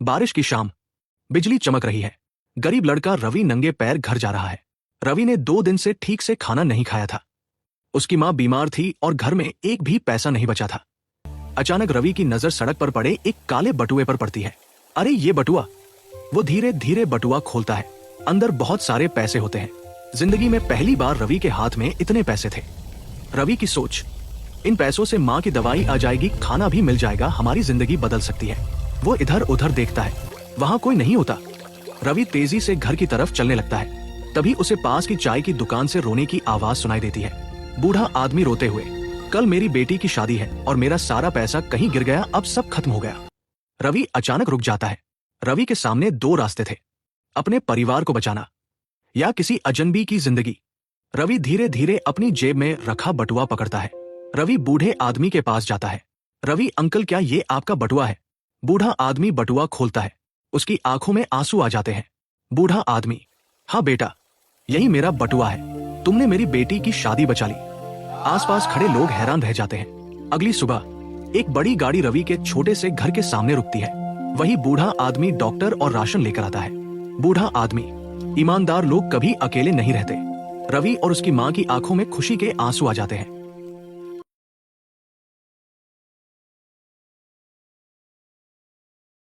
बारिश की शाम, बिजली चमक रही है। गरीब लड़का रवि नंगे पैर घर जा रहा है। रवि ने 2 दिन से ठीक से खाना नहीं खाया था। उसकी मां बीमार थी और घर में एक भी पैसा नहीं बचा था। अचानक रवि की नजर सड़क पर पड़े एक काले बटुए पर पड़ती है। अरे ये बटुआ! वो धीरे धीरे बटुआ खोलता है। अंदर बहुत सारे पैसे होते हैं। जिंदगी में पहली बार रवि के हाथ में इतने पैसे थे। रवि की सोच, इन पैसों से माँ की दवाई आ जाएगी, खाना भी मिल जाएगा, हमारी जिंदगी बदल सकती है। वो इधर उधर देखता है, वहां कोई नहीं होता। रवि तेजी से घर की तरफ चलने लगता है। तभी उसे पास की चाय की दुकान से रोने की आवाज सुनाई देती है। बूढ़ा आदमी रोते हुए, कल मेरी बेटी की शादी है और मेरा सारा पैसा कहीं गिर गया, अब सब खत्म हो गया। रवि अचानक रुक जाता है। रवि के सामने 2 रास्ते थे, अपने परिवार को बचाना या किसी अजनबी की जिंदगी। रवि धीरे धीरे अपनी जेब में रखा बटुआ पकड़ता है। रवि बूढ़े आदमी के पास जाता है। रवि अंकल, क्या ये आपका बटुआ है? बूढ़ा आदमी बटुआ खोलता है। उसकी आंखों में आंसू आ जाते हैं। बूढ़ा आदमी, हाँ बेटा, यही मेरा बटुआ है, तुमने मेरी बेटी की शादी बचा ली। आसपास खड़े लोग हैरान रह जाते हैं। अगली सुबह एक बड़ी गाड़ी रवि के छोटे से घर के सामने रुकती है। वही बूढ़ा आदमी डॉक्टर और राशन लेकर आता है। बूढ़ा आदमी, ईमानदार लोग कभी अकेले नहीं रहते। रवि और उसकी मां की आंखों में खुशी के आंसू आ जाते हैं।